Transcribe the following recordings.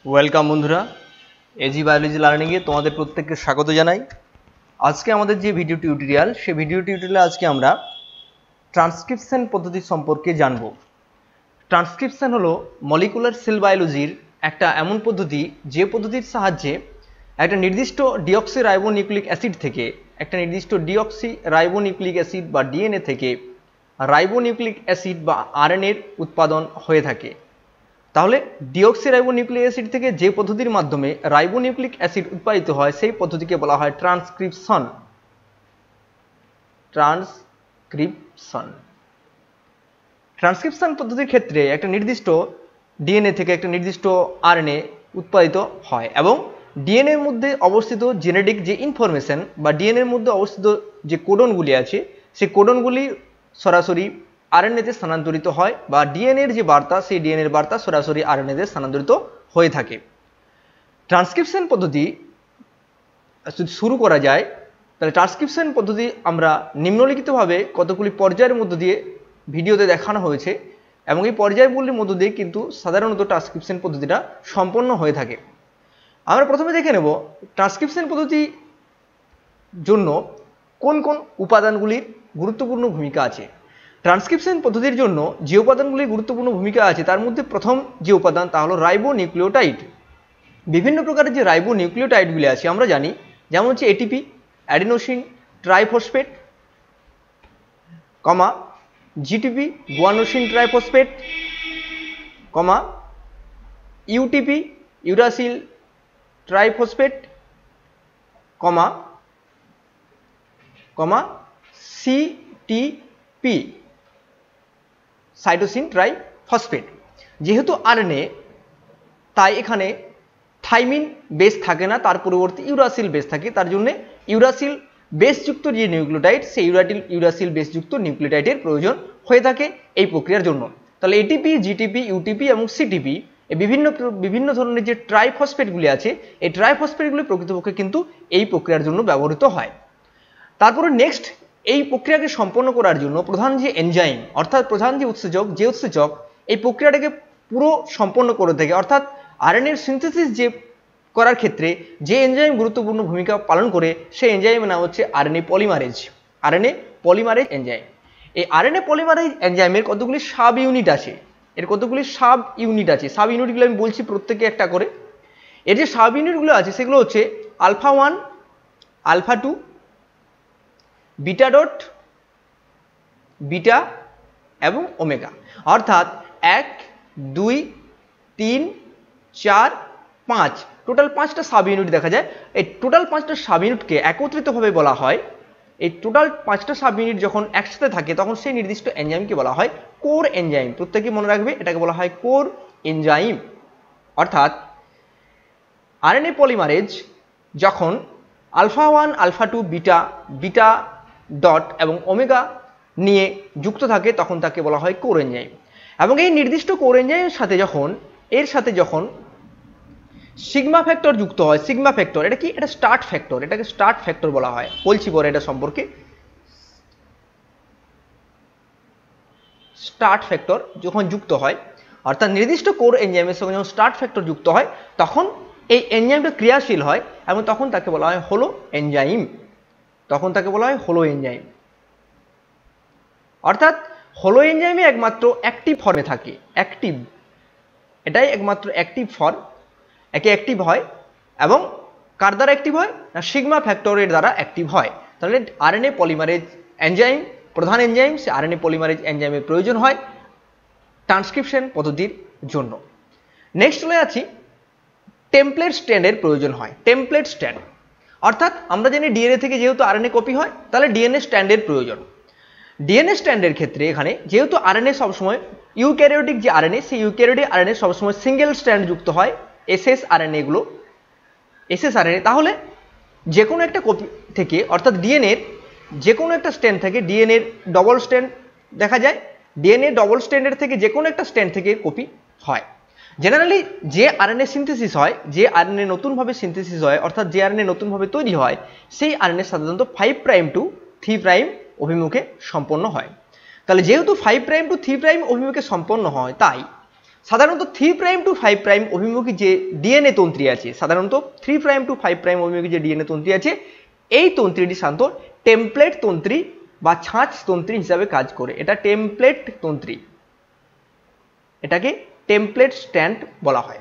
Welcome বন্ধুরা, AG biology লার্নিংয়ে তোমাদের প্রত্যেককে স্বাগত জানাই। আজকে আমাদের যে ভিডিও টিউটোরিয়াল, সেই ভিডিও টিউটোরিয়ালে আজকে আমরা ট্রান্সক্রিপশন পদ্ধতি সম্পর্কে জানব। ট্রান্সক্রিপশন হলো মলিকুলার সেল বায়োলজির একটা এমন পদ্ধতি, যে পদ্ধতির সাহায্যে একটা নির্দিষ্ট ডিঅক্সিরাইবোনিউক্লিক অ্যাসিড থেকে একটা নির্দিষ্ট ডিঅক্সিরাইবোনিউক্লিক অ্যাসিড বা ডিএনএ থেকে রাইবোনিউক্লিক অ্যাসিড বা আরএনএর উৎপাদন হয়ে থাকে। তাহলে ডিঅক্সিরাইবোনিউক্লিক অ্যাসিড থেকে যে পদ্ধতির মাধ্যমে রাইবোনিউক্লিক অ্যাসিড উৎপাদিত হয় সেই পদ্ধতিকে বলা হয় ট্রান্সক্রিপশন। ট্রান্সক্রিপশন পদ্ধতির ক্ষেত্রে একটা নির্দিষ্ট ডিএনএ থেকে একটা নির্দিষ্ট আরএনএ উৎপাদিত হয় এবং ডিএনএ এর মধ্যে অবস্থিত জেনেটিক যে ইনফরমেশন বা ডিএনএ এর মধ্যে অবস্থিত যে কোডনগুলি আছে, সেই কোডনগুলি সরাসরি আরএনএতে স্থানান্তরিত হয় বা ডিএনএ এর যে বার্তা, সেই ডিএনএ এর বার্তা সরাসরি আরএনএতে স্থানান্তরিত হয়ে থাকে। ট্রান্সক্রিপশন পদ্ধতি যদি শুরু করা যায়, তাহলে ট্রান্সক্রিপশন পদ্ধতি আমরা নিম্নলিখিতভাবে কতগুলি পর্যায়ের মধ্য দিয়ে ভিডিওতে দেখানো হয়েছে এবং এই পর্যায়গুলির মধ্য দিয়ে কিন্তু সাধারণত ট্রান্সক্রিপশন পদ্ধতিটা সম্পন্ন হয়ে থাকে। আমরা প্রথমে দেখে নেব ট্রান্সক্রিপশন পদ্ধতির জন্য কোন কোন উপাদানগুলির গুরুত্বপূর্ণ ভূমিকা আছে। ট্রান্সক্রিপশন পদ্ধতির জন্য যে উপাদানগুলির গুরুত্বপূর্ণ ভূমিকা আছে তার মধ্যে প্রথম যে উপাদান তা হলো রাইবোনিউক্লিওটাইড। বিভিন্ন প্রকারের যে রাইবোনিউক্লিওটাইডগুলি আছে আমরা জানি, যেমন হচ্ছে ATP, adenosine triphosphate, GTP guanosine triphosphate, UTP uracil triphosphate, CTP cytosine triphosphate. যেহেতু আরএনএ, তাই এখানে থাইমিন বেস থাকে না, তার পরিবর্তে ইউরাসিল বেস থাকে। তার জন্য ইউরাসিল বেসযুক্ত যে নিউক্লিওটাইড, সেই ইউরাসিল বেসযুক্ত নিউক্লিওটাইডের প্রয়োজন হয়ে থাকে এই প্রক্রিয়ার জন্য। তাহলে এটিপি, জিটিপি, ইউটিপি এবং সিটিপি এই বিভিন্ন ধরনের যে ট্রাইফসফেটগুলি আছে, এই ট্রাইফসফেটগুলি প্রকৃতপক্ষে কিন্তু এই প্রক্রিয়ার জন্য ব্যবহৃত হয়। তারপরে নেক্সট, এই প্রক্রিয়াকে সম্পন্ন করার জন্য প্রধান যে এনজাইম, অর্থাৎ প্রধান যে উৎসেচক এই প্রক্রিয়াটাকে পুরো সম্পন্ন করে থাকে, অর্থাৎ আরএনএর সিনথেসিস যে করার ক্ষেত্রে যে এনজাইম গুরুত্বপূর্ণ ভূমিকা পালন করে, সেই এনজাইমের নাম হচ্ছে আরএনএ পলিমারেজ এনজাইম। এই আরএনএ পলিমারেজ এনজাইমের কতগুলি সাব ইউনিট আছে, সাব ইউনিটগুলো আমি বলছি প্রত্যেকে একটা করে। এর যে সাব ইউনিটগুলো আছে সেগুলো হচ্ছে alpha 1, alpha 2, beta dot, beta এবং ওমেগা। অর্থাৎ 1, 2, 3, 4, 5 টোটাল 5টা সাব ইউনিট দেখা যায়। এই টোটাল 5টা সাব ইউনিটকে একত্রিতভাবে বলা হয়, এই টোটাল 5টা সাব ইউনিট যখন একসাথে থাকে তখন সেই নির্দিষ্ট এনজাইমকে বলা হয় কোর এনজাইম। প্রত্যেকে মনে রাখবে, এটাকে বলা হয় কোর এনজাইম। অর্থাৎ আরএনএ পলিমারেজ যখন আলফা 1, আলফা 2, বিটা ডট এবং ওমেগা নিয়ে যুক্ত থাকে তখন তাকে বলা হয় কোর এনজাইম। এবং এই নির্দিষ্ট কোর এনজাইমের সাথে যখন সিগমা ফ্যাক্টর যুক্ত হয়, সিগমা ফ্যাক্টর এটা কি? এটা স্টার্ট ফ্যাক্টর, এটাকে স্টার্ট ফ্যাক্টর বলা হয়। বলছি পরে এটা সম্পর্কে। স্টার্ট ফ্যাক্টর যখন যুক্ত হয়, অর্থাৎ নির্দিষ্ট কোর এনজাইমের সঙ্গে যখন স্টার্ট ফ্যাক্টর যুক্ত হয় তখন এই এনজাইমটা ক্রিয়াশীল হয় এবং তখন তাকে বলা হয় হোলো এনজাইম। অর্থাৎ হোলো এনজাইমে একমাত্র অ্যাক্টিভ ফর্মে থাকে, এটাই একমাত্র অ্যাক্টিভ ফর্ম। একে অ্যাক্টিভ হয় এবং কার দ্বারা অ্যাক্টিভ হয় না, সিগমা ফ্যাক্টরের দ্বারা অ্যাক্টিভ হয়। তাহলে আরএনএ পলিমারেজ এনজাইম প্রধান এনজাইম, সে আরএনএ পলিমারেজ এনজাইমের প্রয়োজন হয় ট্রান্সক্রিপশন পদ্ধতির জন্য। নেক্সট চলে যাচ্ছি, টেমপ্লেট স্ট্র্যান্ডের প্রয়োজন হয়। টেমপ্লেট স্ট্র্যান্ড অর্থাৎ আমরা জানি ডিএনএ থেকে যেহেতু আরএনএ কপি হয়, তাহলে ডিএনএ স্ট্র্যান্ডের প্রয়োজন। ডিএনএ স্ট্র্যান্ডের ক্ষেত্রে এখানে যেহেতু আরএনএ সবসময় ইউক্যারিওটিক যে আরএনএ, সেই ইউক্যারিওটিক আরএনএ সবসময় সিঙ্গেল স্ট্র্যান্ড যুক্ত হয়, এসএস আরএনএ। তাহলে যে কোনো একটা কপি থেকে, অর্থাৎ ডিএনএর যে কোনো একটা স্ট্র্যান্ড থেকে ডিএনএর ডবল স্ট্র্যান্ড দেখা যায়, ডিএনএ ডবল স্ট্র্যান্ডের থেকে যে কোনো একটা স্ট্র্যান্ড থেকে কপি হয়। জেনারেলি যে আরএনএ সিনথেসিস হয়, যে আরএনএ নতুনভাবে সিনথেসিস হয়, অর্থাৎ যে আরএনএ নতুনভাবে তৈরি হয়, সেই আরএনএ সাধারণত 5 প্রাইম টু 3 প্রাইম অভিমুখে সম্পন্ন হয়। তাহলে যেহেতু 5 প্রাইম টু 3 প্রাইম অভিমুখে সম্পন্ন হয়, তাই সাধারণত 3' টু 5' অভিমুখী যে ডিএনএ তন্ত্রী আছে, সাধারণত 3' টু 5' অভিমুখী যে ডিএনএ তন্ত্রী আছে, এই তন্ত্রীটি সাধারণত টেমপ্লেট তন্ত্রী বা ছাঁচ তন্ত্রী হিসাবে কাজ করে। এটা টেমপ্লেট তন্ত্রী, এটাকে টেমপ্লেট স্ট্র্যান্ড বলা হয়।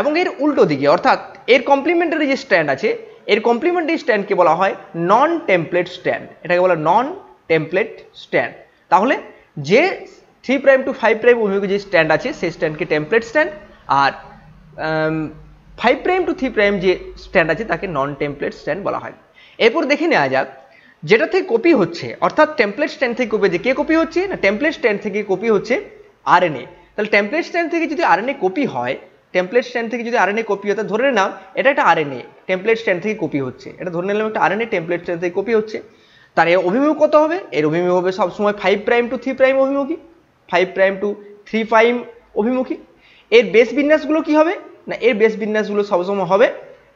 এবং এর উল্টো দিকে অর্থাৎ এর কমপ্লিমেন্টারি যে স্ট্র্যান্ড আছে, এর কমপ্লিমেন্টারি স্ট্র্যান্ডকে বলা হয় নন টেমপ্লেট স্ট্র্যান্ড, এটাকে বলা নন টেমপ্লেট স্ট্র্যান্ড। তাহলে যে 3' টু 5' অভিমুখী যে স্ট্র্যান্ড আছে সেই স্ট্র্যান্ডকে টেমপ্লেট স্ট্র্যান্ড, আর 5' টু 3' যে স্ট্র্যান্ড আছে তাকে নন টেমপ্লেট স্ট্র্যান্ড বলা হয়। এরপর দেখে নেওয়া যাক যেটা থেকে কপি হচ্ছে, অর্থাৎ টেমপ্লেট স্ট্র্যান্ড থেকে কপি হচ্ছে, কে কপি হচ্ছে না টেমপ্লেট স্ট্র্যান্ড থেকে কপি হচ্ছে আরএনএ। তাহলে টেমপ্লেট স্ট্র্যান্ড থেকে যদি আরএনএ কপি হয়, টেমপ্লেট স্ট্র্যান্ড থেকে যদি আরএনএ কপি হয়, ধরে নিলাম এটা একটা আরএনএ টেমপ্লেট স্ট্র্যান্ড থেকে কপি হচ্ছে, এটা ধরে নিলাম একটা আরএনএ টেমপ্লেট স্ট্র্যান্ড থেকে কপি হচ্ছে। তার এর অভিমুখ কত হবে? এর অভিমুখ হবে সবসময় 5' টু 3' অভিমুখী, 5' টু 3' অভিমুখী। এর বেস বিন্যাসগুলো কি হবে না, এর বেস বিন্যাসগুলো সবসময় হবে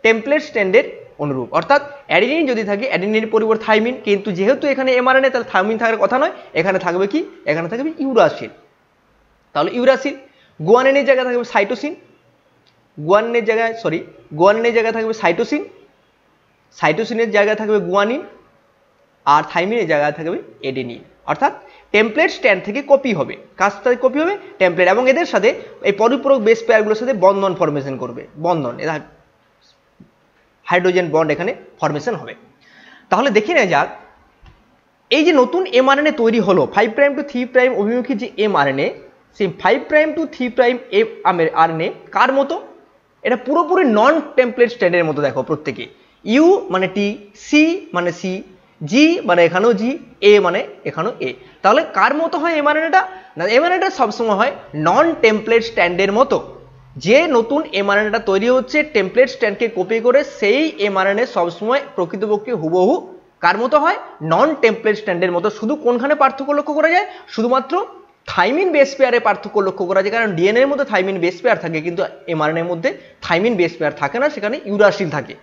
টেমপ্লেট স্ট্র্যান্ডের অনুরূপ। অর্থাৎ অ্যাডিনিন যদি থাকে অ্যাডিনিনের পরিবর্তে থাইমিন, কিন্তু যেহেতু এখানে এমআরএনএ তাহলে থাইমিন থাকার কথা নয়, এখানে থাকবে কি, এখানে থাকবে ইউরাসিল। তাহলে ইউরাসিল। গুয়ানিনের জায়গায় থাকবে সাইটোসিন, গুয়ানিনের জায়গায় থাকবে সাইটোসিন, সাইটোসিনের জায়গায় থাকবে গুয়ানিন, আর থাইমিনের জায়গায় থাকবে এডেনিন। অর্থাৎ টেমপ্লেট স্ট্র্যান্ড থেকে কপি হবে, কাজ থেকে কপি হবে টেমপ্লেট, এবং এদের সাথে এই পরিপূরক বেস পেয়ারগুলোর সাথে বন্ধন ফরমেশন করবে, বন্ধন, এরা হাইড্রোজেন বন্ড এখানে ফরমেশন হবে। তাহলে দেখে নেওয়া যাক এই যে নতুন এমআরএনএ তৈরি হলো 5' টু 3' অভিমুখী যে এমআরএনএ, সেই 5' টু 3' আরএনএ কার মতো? এটা পুরোপুরি নন টেমপ্লেট স্ট্র্যান্ডের মতো। দেখো প্রত্যেকে ইউ মানে টি, সি মানে সি, জি মানে এখানেও জি, এ মানে এখানেও এ। তাহলে কার মতো হয় এমআরএনএটা না, এমআরএনএটা সবসময় হয় নন টেমপ্লেট স্ট্র্যান্ডের মতো। যে নতুন এমআরএনএটা তৈরি হচ্ছে টেমপ্লেট স্ট্র্যান্ডকে কপি করে, সেই এমআরএনএ সবসময় প্রকৃতপক্ষে হুবহু কার মতো হয়? নন টেমপ্লেট স্ট্র্যান্ডের মতো। শুধু কোনখানে পার্থক্য লক্ষ্য করা যায়? শুধুমাত্র থাইমিন বেস পেয়ারে পার্থক্য লক্ষ্য করা যায়, কারণ ডিএনএ এর মধ্যে থাইমিন বেস পেয়ার থাকে, কিন্তু এমআরএনএ এর মধ্যে থাইমিন বেস পেয়ার থাকে না, সেখানে ইউরাসিল থাকে।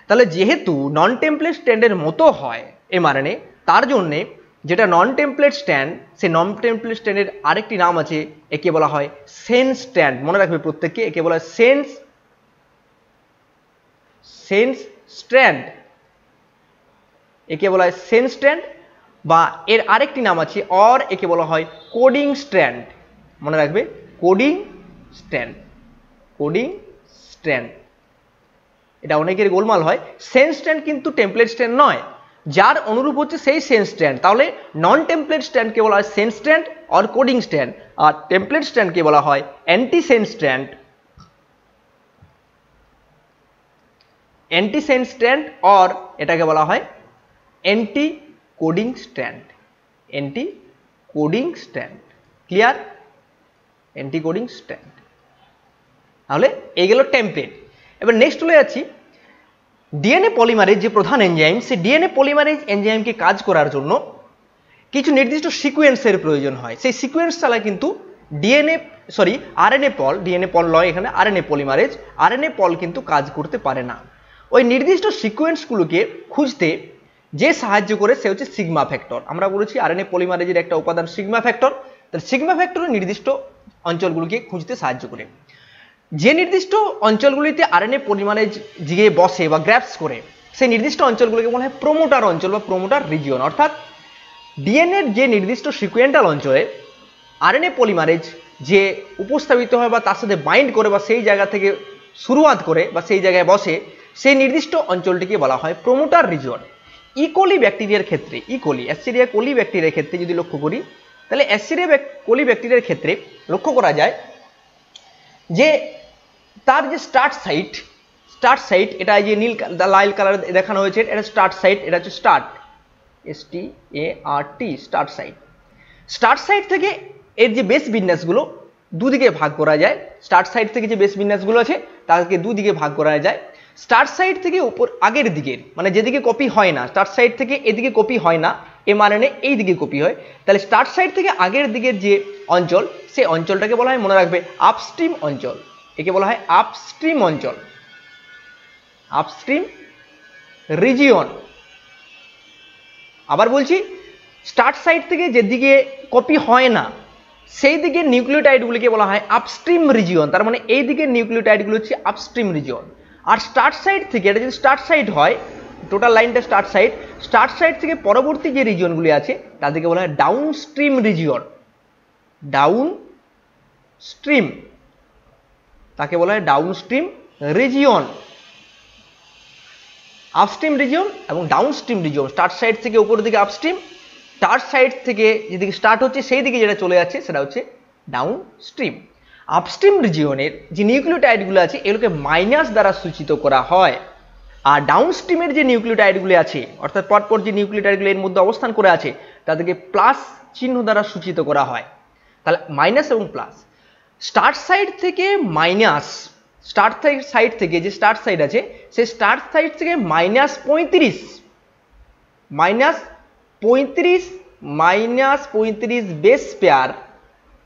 তাহলে যেহেতু নন টেমপ্লেট স্ট্র্যান্ডের মতো হয় এমআরএনএ, তার জন্যে যেটা নন টেমপ্লেট স্ট্র্যান্ড, সেই নন টেমপ্লেট স্ট্র্যান্ডের আরেকটি নাম আছে, একে বলা হয় সেন্স স্ট্র্যান্ড। মনে রাখবে প্রত্যেককে, একে বলা হয় সেন্স স্ট্র্যান্ড, একে বলা হয় সেন্স স্ট্র্যান্ড, বা এর আরেকটি নাম আছে অর একে বলা হয় কোডিং স্ট্র্যান্ড। মনে রাখবে কোডিং স্ট্র্যান্ড, কোডিং স্ট্র্যান্ড। এটা অনেকের গোলমাল হয়। সেন্স স্ট্র্যান্ড কিন্তু টেমপ্লেট স্ট্র্যান্ড নয়, যার অনুরূপ হচ্ছে সেই সেন্স স্ট্র্যান্ড। তাহলে নন টেমপ্লেট স্ট্র্যান্ডকে বলা হয় sense strand or coding strand, আর টেমপ্লেট স্ট্র্যান্ডকে বলা হয় anti sense strand, anti sense strand, or এটাকে বলা হয় anti coding strand, anti coding strand. Clear? Anti coding strand. তাহলে এই গেল টেমপ্লেট। এবার নেক্সট চলে যাচ্ছি ডিএনএ পলিমারেজ যে প্রধান এনজাইম, সেই ডিএনএ পলিমারেজ এনজাইমকে কাজ করার জন্য কিছু নির্দিষ্ট সিকোয়েন্সের প্রয়োজন হয়। সেই সিকোয়েন্স ছাড়া কিন্তু ডিএনএ পল নয়, এখানে আরএনএ পলিমারেজ, আরএনএ পল কিন্তু কাজ করতে পারে না। ওই নির্দিষ্ট সিকোয়েন্সগুলোকে খুঁজতে যে সাহায্য করে সে হচ্ছে সিগমা ফ্যাক্টর। আমরা বলেছি আরএনএ পলিমারেজের একটা উপাদান সিগমা ফ্যাক্টর। তাহলে সিগমা ফ্যাক্টর নির্দিষ্ট অঞ্চলগুলোকে খুঁজতে সাহায্য করে। যে নির্দিষ্ট অঞ্চলগুলিতে আরএনএ পলিমারেজ গিয়ে বসে বা গ্র্যাপস করে, সেই নির্দিষ্ট অঞ্চলগুলোকে বলা হয় প্রোমোটার অঞ্চল বা প্রোমোটার রিজিয়ন। অর্থাৎ ডিএনএর যে নির্দিষ্ট সিকোয়েন্টাল অঞ্চলে আরএনএ পলিমারেজ যে উপস্থাপিত হয় বা তার সাথে বাইন্ড করে বা সেই জায়গা থেকে শুরুয়াত করে বা সেই জায়গায় বসে, সেই নির্দিষ্ট অঞ্চলটিকে বলা হয় প্রোমোটার রিজিয়ন। ইকোলি ব্যাকটেরিয়ার ক্ষেত্রে, অ্যাসিরিয়া কোলি ব্যাকটেরিয়ার ক্ষেত্রে যদি লক্ষ্য করি, তাহলে অ্যাসিরিয়া কোলি ব্যাকটেরিয়ার ক্ষেত্রে লক্ষ্য করা যায় যে তার যে স্টার্ট সাইট, এটা যে নীল লাল কালার দেখানো হয়েছে, এটা স্টার্ট সাইট, এটা হচ্ছে স্টার্ট, START, স্টার্ট সাইট থেকে এর যে বেস বিন্যাসগুলো দুদিকে ভাগ করা যায়। স্টার্ট সাইট থেকে যে বেস বিন্যাসগুলো আছে তাকে দুদিকে ভাগ করা যায়। স্টার্ট সাইট থেকে উপর আগের দিকের, মানে যেদিকে কপি হয় না, স্টার্ট সাইট থেকে এদিকে কপি হয় না, এমআরএনএ এই দিকে কপি হয়, তাহলে স্টার্ট সাইট থেকে আগের দিকের যে অঞ্চল, সেই অঞ্চলটাকে বলা হয়, মনে রাখবে, আপস্ট্রিম অঞ্চল। একে বলা হয় আপস্ট্রিম অঞ্চল, আপস্ট্রিম রিজিয়ন। আবার বলছি, স্টার্ট সাইট থেকে যেদিকে কপি হয় না সেই দিকে নিউক্লিওটাইডগুলিকে বলা হয় আপস্ট্রিম রিজিয়ন। তার মানে এই দিকে নিউক্লিওটাইডগুলো হচ্ছে আপস্ট্রিম রিজিয়ন। আর স্টার্ট সাইড থেকে, এটা যদি স্টার্ট সাইড হয়, টোটাল লাইনটা স্টার্ট সাইড থেকে পরবর্তী যে রিজিয়নগুলি আছে তাদেরকে বলা হয় downstream region. Downstream, তাকে বলা হয় downstream region. Upstream region এবং downstream region, start site থেকে উপরের দিকে আপস্ট্রিম, স্টার্ট সাইড থেকে যেদিকে স্টার্ট হচ্ছে সেই দিকে যেটা চলে যাচ্ছে সেটা হচ্ছে ডাউন স্ট্রিম। আপস্ট্রিম রিজিয়নের যে নিউক্লিওটাইডগুলো আছে এগুলোকে মাইনাস দ্বারা সূচিত করা হয়, আর ডাউন স্ট্রিমের যে নিউক্লিওটাইডগুলি আছে অর্থাৎ পরপর যে নিউক্লিওটাইডগুলো এর মধ্যে অবস্থান করে আছে তাদেরকে প্লাস চিহ্ন দ্বারা সূচিত করা হয়। তাহলে মাইনাস এবং প্লাস। স্টার্ট সাইড থেকে মাইনাস, স্টার্ট সাইড থেকে যে স্টার্ট সাইড আছে সেই স্টার্ট সাইড থেকে মাইনাস 35 বেস পেয়ার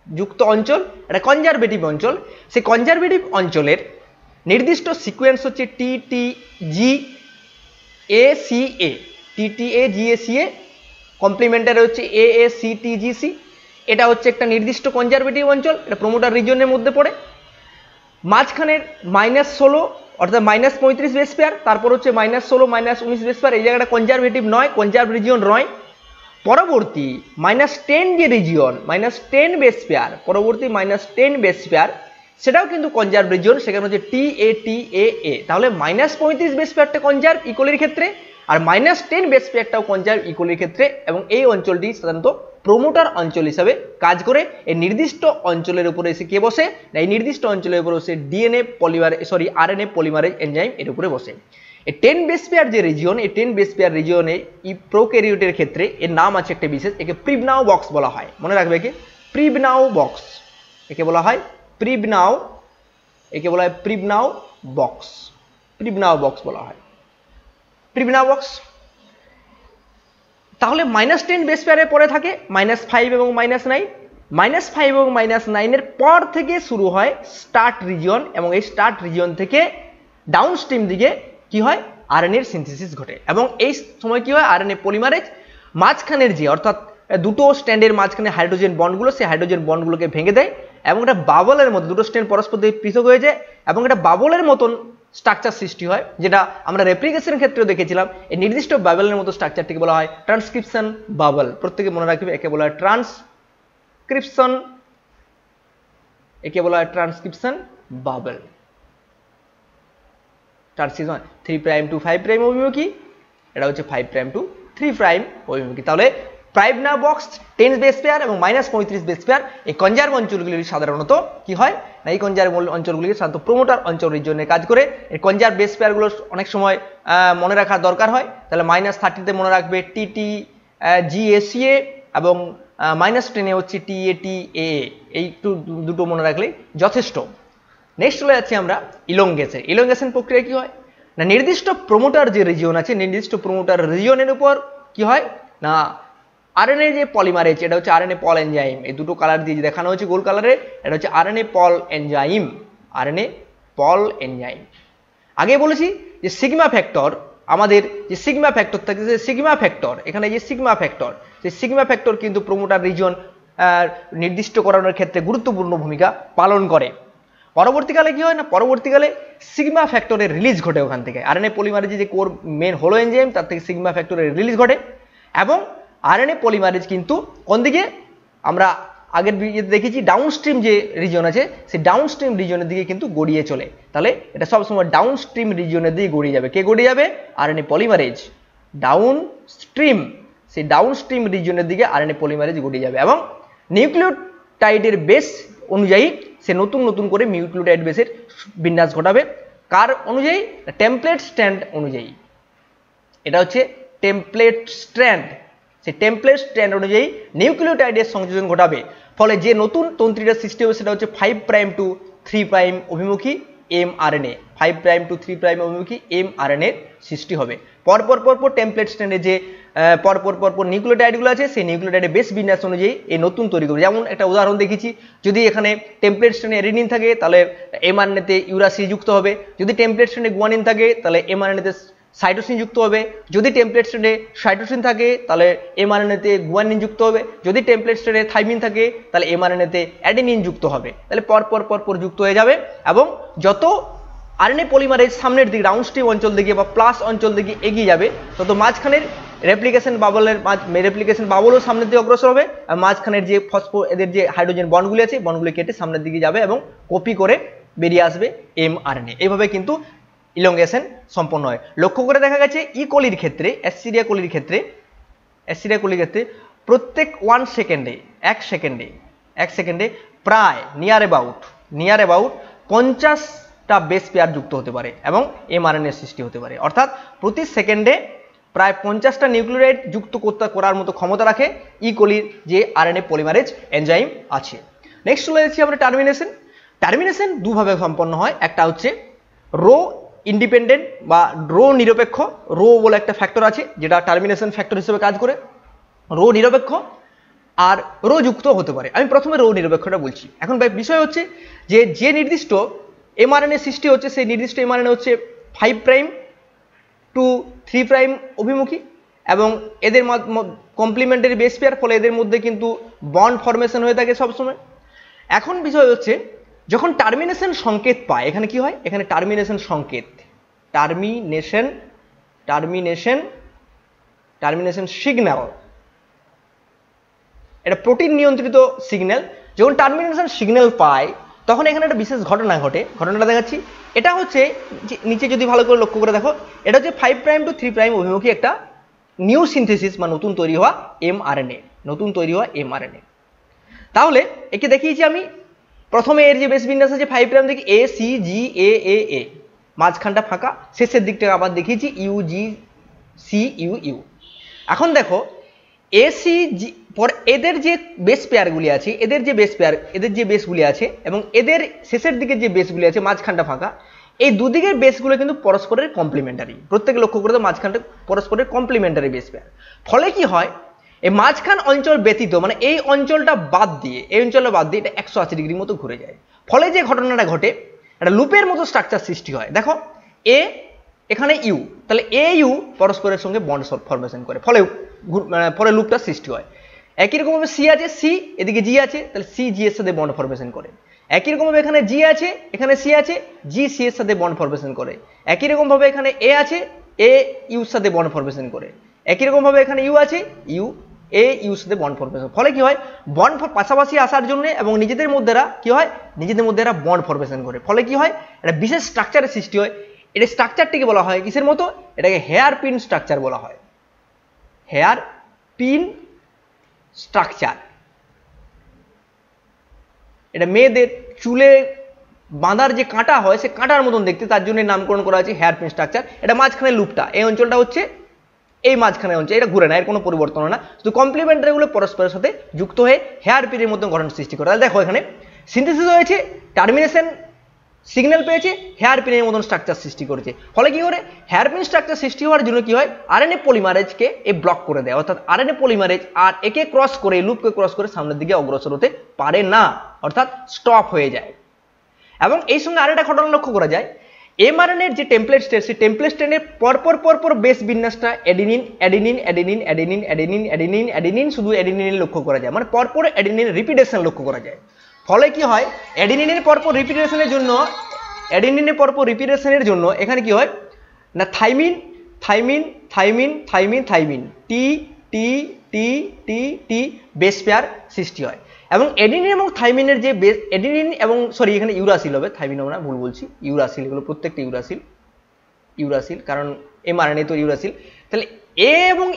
যুক্ত অঞ্চল, এটা কনজারভেটিভ অঞ্চল। সেই কনজারভেটিভ অঞ্চলের নির্দিষ্ট সিকোয়েন্স হচ্ছে TTGACA, TTAGACA, কমপ্লিমেন্টারি হচ্ছে AACTGC। এটা হচ্ছে একটা নির্দিষ্ট কনজারভেটিভ অঞ্চল, এটা প্রোমোটার রিজিয়নের মধ্যে পড়ে। মাঝখানের -16 অর্থাৎ -35 বেস পেয়ার, তারপর হচ্ছে -16 -19 বেস পেয়ার, এই জায়গাটা কনজারভেটিভ নয়, কনজার্ভ রিজিয়ন নয়। পরবর্তী -10 যে রিজিয়ন, -10 বেস পেয়ার, পরবর্তী -10 বেস পেয়ার সেটাও কিন্তু কনজার্ভ রিজিয়ন, সেখানে হচ্ছে TATAA। তাহলে -35 বেস পেয়ারটা কনজার্ভ ইকোলির ক্ষেত্রে, আর -10 বেস পেয়ারটাও কনজার্ভ ইকোলির ক্ষেত্রে, এবং এই অঞ্চলটি সাধারণত প্রোমোটার অঞ্চল হিসাবে কাজ করে। এই নির্দিষ্ট অঞ্চলের উপরে এসে কে বসে না, এই নির্দিষ্ট অঞ্চলের উপরে বসে RNA পলিমারেজ এনজাইম এর উপরে বসে। এই 10 বেস পেয়ার যে রিজিয়ন, এই 10 বেস পেয়ার রিজিয়নে এই প্রোক্যারিওটের ক্ষেত্রে এর নাম আছে একটা বিশেষ, একে প্রিবনাউ বক্স বলা হয়। মনে রাখবে একে প্রিবনাউ বক্স, একে বলা হয় প্রিবনাউ, একে বলা হয় প্রিবনাউ বক্স, প্রিবনাউ বক্স বলা হয়, প্রিবনাউ বক্স। তাহলে -10 বেস পেয়ারের পরে থাকে -5 এবং -9, -5 এবং -9 এর পর থেকে শুরু হয় স্টার্ট রিজিয়ন, এবং এই স্টার্ট রিজিয়ন থেকে ডাউন স্ট্রিম দিকে কি হয়, আরএনএর সিনথেসিস ঘটে। এবং এই সময় কি হয়, আরএনএ পলিমারেজ মাঝখানের যে অর্থাৎ দুটো স্ট্যান্ডের মাঝখানে হাইড্রোজেন বন্ডগুলো, সেই হাইড্রোজেন বন্ডগুলোকে ভেঙে দেয় এবং একটা বাবলের মতো, দুটো স্ট্যান্ড পরস্পর থেকে পৃথক হয়ে যায় এবং একটা বাবলের মতন স্ট্রাকচার সৃষ্টি হয়, যেটা আমরা রেপ্লিকেশনের ক্ষেত্রেও দেখেছিলাম। এই নির্দিষ্ট বাবলের মতো স্ট্রাকচারটিকে বলা হয় ট্রান্সক্রিপশন বাবল। প্রত্যেকে মনে রাখবে একে বলা হয় ট্রান্সক্রিপশন, একে বলা হয় ট্রান্সক্রিপশন বাবল। ট্রান্সক্রিপশন 3' to 5' অভিমুখী, এটা হচ্ছে 5' to 3' অভিমুখী। তাহলে প্রিবনাউ বক্স 10 বেস পেয়ার এবং -35 বেস পেয়ার, এই কনজার্ভ অঞ্চলগুলি সাধারণত কি হয় না, এই কনজার্ভ অঞ্চলগুলি সাধারণত প্রোমোটার অঞ্চল রিজিয়নে কাজ করে। এই কনজার্ভ বেস পেয়ারগুলো অনেক সময় মনে রাখার দরকার হয়। তাহলে -30 মনে রাখবে TTGACA এবং -10 হচ্ছে TATAA, এই দুটো মনে রাখলে যথেষ্ট। নেক্সট চলে যাচ্ছি আমরা ইলংগেশন। ইলংগেশন প্রক্রিয়া কি হয় না, নির্দিষ্ট প্রোমোটার যে রিজিয়ন আছে, নির্দিষ্ট প্রোমোটার রিজিয়নের উপর কি হয় না, আরএনএ যে পলিমারেজ, এটা হচ্ছে আরএনএ পল এনজাইম, এই দুটো কালার দিয়ে দেখানো হয়েছে গোল কালারে, এটা হচ্ছে আরএনএ পল এনজাইম, আরএনএ পল এনজাইম। আগে বলেছি যে সিগমা ফ্যাক্টর, আমাদের যে সিগমা ফ্যাক্টর থাকে, যে সিগমা ফ্যাক্টর, এখানে যে সিগমা ফ্যাক্টর, সেই সিগমা ফ্যাক্টর কিন্তু প্রোমোটার রিজিয়ন নির্দিষ্ট করানোর ক্ষেত্রে গুরুত্বপূর্ণ ভূমিকা পালন করে। পরবর্তীকালে কি হয় না, পরবর্তীকালে সিগমা ফ্যাক্টরের রিলিজ ঘটে ওখান থেকে, আরএনএ পলিমারেজ যে কোর মেন হলো এনজাইম তার থেকে সিগমা ফ্যাক্টরের রিলিজ ঘটে, এবং আরএনএ পলিমারেজ কিন্তু কোন দিকে, আমরা আগের ভিডিওতে দেখেছি ডাউনস্ট্রিম যে রিজিয়ন আছে সেই ডাউনস্ট্রিম রিজিয়নের দিকে কিন্তু গড়িয়ে চলে। তাহলে এটা সবসময় ডাউনস্ট্রিম রিজিয়নের দিকে গড়িয়ে যাবে। কে গড়িয়ে যাবে, আরএনএ পলিমারেজ ডাউনস্ট্রিম, সেই ডাউনস্ট্রিম রিজিয়নের দিকে আরএনএ পলিমারেজ গড়িয়ে যাবে, এবং নিউক্লিওটাইডের বেস অনুযায়ী সে নতুন নতুন করে নিউক্লিওটাইড বেসের বিন্যাস ঘটাবে। কার অনুযায়ী, টেমপ্লেট স্ট্র্যান্ড অনুযায়ী। এটা হচ্ছে টেমপ্লেট স্ট্র্যান্ড, সেই টেমপ্লেট স্ট্র্যান্ড অনুযায়ী নিউক্লিওটাইডের সংযোজন ঘটাবে। ফলে যে নতুন তন্ত্রীটা সৃষ্টি হবে সেটা হচ্ছে 5' to 3' অভিমুখী mRNA, 5' to 3' অভিমুখী mRNA সৃষ্টি হবে। পরপর টেমপ্লেট স্ট্র্যান্ডে যে পরপর নিউক্লিওটাইডগুলো আছে সেই নিউক্লিওটাইডের বেস বিন্যাস অনুযায়ী এই নতুন তৈরি করবে। যেমন একটা উদাহরণ দেখেছি, যদি এখানে টেমপ্লেট স্ট্র্যান্ডে এডিনিন থাকে তাহলে mRNA তে ইউরাসি যুক্ত হবে, যদি টেমপ্লেট স্ট্র্যান্ডে গুয়ানিন থাকে তাহলে mRNA তে সাইটোসিন যুক্ত হবে। যদি টেমপ্লেট স্টেটে সাইটোসিন থাকে তাহলে এমআরএনএতে গুয়ানিন যুক্ত হবে। যদি টেমপ্লেট স্টেটে থাইমিন থাকে তাহলে এমআরএনএতে অ্যাডেনিন যুক্ত হবে। তাহলে পর যুক্ত হয়ে যাবে এবং যত আরএনএ পলিমারেজ সামনের দিকে ডাউনস্ট্রিম অঞ্চল দিকে বা প্লাস অঞ্চল দিকে এগিয়ে যাবে তত মাঝখানের রেপ্লিকেশন বাবলও সামনের দিকে অগ্রসর হবে আর মাঝখানের যে এদের যে হাইড্রোজেন বন্ডগুলি আছে বন্ডগুলি কেটে সামনের দিকে যাবে এবং কপি করে বেরিয়ে আসবে এমআরএনএ। এইভাবে কিন্তু ইলংগেশন সম্পন্ন হয়। লক্ষ্য করে দেখা গেছে ইকোলির ক্ষেত্রে অ্যাসিডিয়া কোলির ক্ষেত্রে প্রত্যেক 1 সেকেন্ডে প্রায় নিয়ার অ্যাবাউট 50টা বেস পেয়ার যুক্ত হতে পারে এবং এমআরএনএ সৃষ্টি হতে পারে। অর্থাৎ প্রতি সেকেন্ডে প্রায় 50টা নিউক্লিওটাইড যুক্ত করার মতো ক্ষমতা রাখে ইকোলির যে আরএনএ পলিমারেজ এনজাইম আছে। নেক্সট চলে যাচ্ছি আমরা টার্মিনেশন দুভাবে সম্পন্ন হয়। একটা হচ্ছে রো ইন্ডিপেন্ডেন্ট বা রো নিরপেক্ষ। রো বলে একটা ফ্যাক্টর আছে যেটা টার্মিনেশন ফ্যাক্টর হিসেবে কাজ করে। রো নিরপেক্ষ আর রো যুক্ত হতে পারে। আমি প্রথমে রো নিরপেক্ষটা বলছি। এখন বিষয় হচ্ছে যে নির্দিষ্ট এমআরএনএ সৃষ্টি হচ্ছে সেই নির্দিষ্ট এমআরএনএ হচ্ছে 5 প্রাইম টু 3 প্রাইম অভিমুখী এবং এদের কমপ্লিমেন্টারি বেস পেয়ার, ফলে এদের মধ্যে কিন্তু বন্ড ফরমেশন হয়ে থাকে সবসময়। এখন বিষয় হচ্ছে যখন টার্মিনেশন সংকেত পায়, এখানে কি হয়, এখানে টার্মিনেশন সংকেত, টার্মিনেশন সিগন্যাল, এটা প্রোটিন নিয়ন্ত্রিত সিগন্যাল। যখন টার্মিনেশন সিগন্যাল পায় তখন এখানে একটা বিশেষ ঘটনা ঘটে। ঘটনাটা দেখাচ্ছি। এটা হচ্ছে নিচে যদি ভালো করে লক্ষ্য করে দেখো, এটা হচ্ছে 5 প্রাইম টু 3 প্রাইম অভিমুখী একটা নিউ সিনথেসিস বা নতুন তৈরি হওয়া এমআরএনএ। তাহলে একে দেখিয়েছি আমি প্রথমে এর যে বেস বিন্যাস আছে 5 প্রাইম থেকে এ সি জি এ এ এ, মাঝখানটা ফাঁকা, শেষের দিকটা আবার দেখিয়েছি U G C U U. এখন দেখো এ সি জি পর এদের যে বেস পেয়ারগুলি আছে, এদের যে বেসগুলি আছে এবং এদের শেষের দিকে যে বেসগুলি আছে মাঝখানটা ফাঁকা, এই দুদিকের বেসগুলো কিন্তু পরস্পরের কমপ্লিমেন্টারি। প্রত্যেকে লক্ষ্য করে তো মাঝখানটা পরস্পরের কমপ্লিমেন্টারি বেস পেয়ার। ফলে কি হয়, এই মাঝখান অঞ্চল ব্যতীত মানে এই অঞ্চলটা বাদ দিয়ে এটা 180 ডিগ্রির মতো ঘুরে যায়। ফলে যে ঘটনাটা ঘটে, একটা লুপের মতো স্ট্রাকচার সৃষ্টি হয়। দেখো এ এখানে ইউ, তাহলে এ ইউ পরস্পরের সঙ্গে বন্ড ফরমেশন করে, ফলে লুপটা সৃষ্টি হয়। একই রকমভাবে সি আছে, সি এদিকে জি আছে, তাহলে সি জি এর সাথে বন্ড ফরমেশন করে। একই রকমভাবে এখানে জি আছে, এখানে সি আছে, জি সি এর সাথে বন্ড ফরমেশন করে। একই রকমভাবে এখানে এ আছে, এ ইউর সাথে বন্ড ফরমেশন করে। একই রকমভাবে এখানে ইউ আছে, ইউ এ ইউর সাথে বন্ড ফরমেশন। ফলে কি হয়, বন্ড পাশাপাশি আসার জন্য এবং নিজেদের মধ্যে এরা বন্ড ফরমেশন করে। ফলে কি হয়, একটা বিশেষ স্ট্রাকচারের সৃষ্টি হয়। এটা স্ট্রাকচারটিকে বলা হয় কিসের মতো, এটাকে হেয়ার পিন স্ট্রাকচার বলা হয়। হেয়ার পিন স্ট্রাকচার, এটা মেয়েদের চুলে বাঁধার যে কাঁটা হয় সে কাঁটার মতন দেখতে, তার জন্য নামকরণ করা হয়েছে হেয়ার পিন স্ট্রাকচার। এটা মাঝখানে লুপটা, এই অঞ্চলটা হচ্ছে এই মাঝখানে অঞ্চল, এটা ঘুরে না, এর কোনো পরিবর্তন হয় না, শুধু কমপ্লিমেন্টারিগুলো পরস্পরের সাথে যুক্ত হয়ে হেয়ার পিনের মতন গঠন সৃষ্টি করে। তাহলে দেখো এখানে সিনথেসিস হয়েছে, টার্মিনেশন সিগন্যাল পেয়েছে, হেয়ার পিনের মতন স্ট্রাকচার সৃষ্টি করেছে। ফলে কি করে, হেয়ার পিন স্ট্রাকচার সৃষ্টি হওয়ার জন্য কি হয়, আরএনএ পলিমারেজকে এ ব্লক করে দেয়। অর্থাৎ আরএনএ পলিমারেজ আর একে ক্রস করে, লুপকে ক্রস করে সামনের দিকে অগ্রসর হতে পারে না, অর্থাৎ স্টপ হয়ে যায়। এবং এই সঙ্গে আরেকটা ঘটনা লক্ষ্য করা যায়, এমআরএনএর যে টেমপ্লেট স্টেট, সেই টেমপ্লেট স্টেটের পরপর বেস বিন্যাসটা অ্যাডিনিন শুধু অ্যাডিনিন লক্ষ্য করা যায়, মানে পরপর অ্যাডিনিন রিপিটেশন লক্ষ্য করা যায়। ফলে কি হয়, অ্যাডিনিনের পরপর রিপিটেশনের জন্য এখানে কি হয় না, থাইমিন টি টি টি টি টি বেস পেয়ার সৃষ্টি হয়। এবং অ্যাডিনিন এবং থাইমিনের যে এখানে ইউরাসিল হবে, থাইমিন আমরা ভুল বলছি, ইউরাসিল, এগুলো প্রত্যেকটা ইউরাসিল, কারণ এমআরএনএ তো ইউরাসিল। তাহলে এ এবং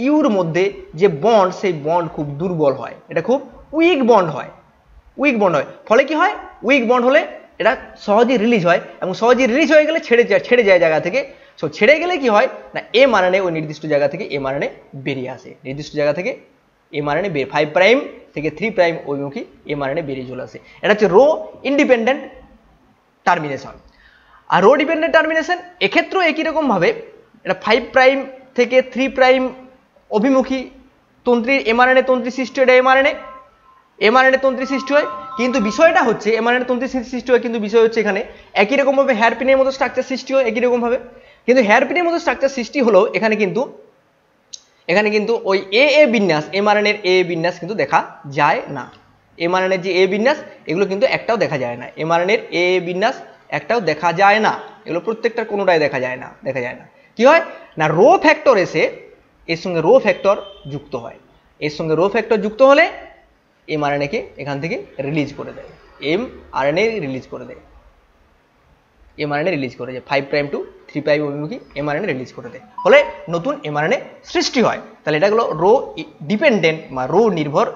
ইউর মধ্যে যে বন্ড, সেই বন্ড খুব দুর্বল হয়, এটা খুব উইক বন্ড হয়। ফলে কি হয়, উইক বন্ড হলে এটা সহজেই রিলিজ হয়, এবং সহজেই রিলিজ হয়ে গেলে ছেড়ে যায় জায়গা থেকে। সো ছেড়ে গেলে কি হয় না, এমআরএনএ ওই নির্দিষ্ট জায়গা থেকে এমআরএনএ বেরিয়ে আসে, নির্দিষ্ট জায়গা থেকে এমআরএনএ 5 প্রাইম থেকে 3 প্রাইম অভিমুখী এমআরএনএ বেরিয়ে চলে আসে। এটা হচ্ছে রো ইন্ডিপেন্ডেন্ট টার্মিনেশন। আর রো ডিপেন্ডেন্ট টার্মিনেশন এক্ষেত্রেও একই রকম ভাবে, এটা 5 প্রাইম থেকে 3 প্রাইম অভিমুখী তন্ত্রীর এমআরএনএ তন্ত্রী সৃষ্টি হয়। এটা এমআরএনএ তন্ত্রী সৃষ্টি হয়, কিন্তু বিষয়টা হচ্ছে এমআরএনএ তন্ত্রী সৃষ্টি হয়, কিন্তু বিষয় হচ্ছে এখানে একই রকমভাবে হেয়ারপিনের মতো স্ট্রাকচার সৃষ্টি হয় একই রকমভাবে, কিন্তু হেয়ারপিনের মতো স্ট্রাকচার সৃষ্টি হলেও এখানে কিন্তু ওই এ বিন্যাস এমআরএনএর এ বিন্যাস কিন্তু দেখা যায় না। এমআরএনএর যে এ বিন্যাস এগুলো কিন্তু একটাও দেখা যায় না, এমআরএনএর এ বিন্যাস একটাও দেখা যায় না, এগুলো প্রত্যেকটার কোনোটাই দেখা যায় না। কি হয় না, রো ফ্যাক্টর এসে এর সঙ্গে রো ফ্যাক্টর যুক্ত হয়, এর সঙ্গে রো ফ্যাক্টর যুক্ত হলে এমআরএনএ কে এখান থেকে রিলিজ করে দেয়, এমআরএনএ রিলিজ করে দেয়, এমআরএনএ রিলিজ করে যায় 5 প্রাইম টু 3 প্রাইম অভিমুখী এমআরএনএ রিলিজ করে দেয়, ফলে নতুন এমআরএনএ সৃষ্টি হয়। তাহলে এটা হলো রো ডিপেন্ডেন্ট বা রো নির্ভর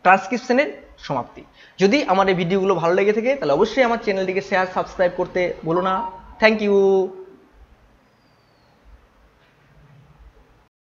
ট্রান্সক্রিপশনের সমাপ্তি। যদি আমার এই ভিডিওগুলো ভালো লেগে থাকে তাহলে অবশ্যই আমার চ্যানেলটিকে শেয়ার সাবস্ক্রাইব করতে ভুলো না। Thank you.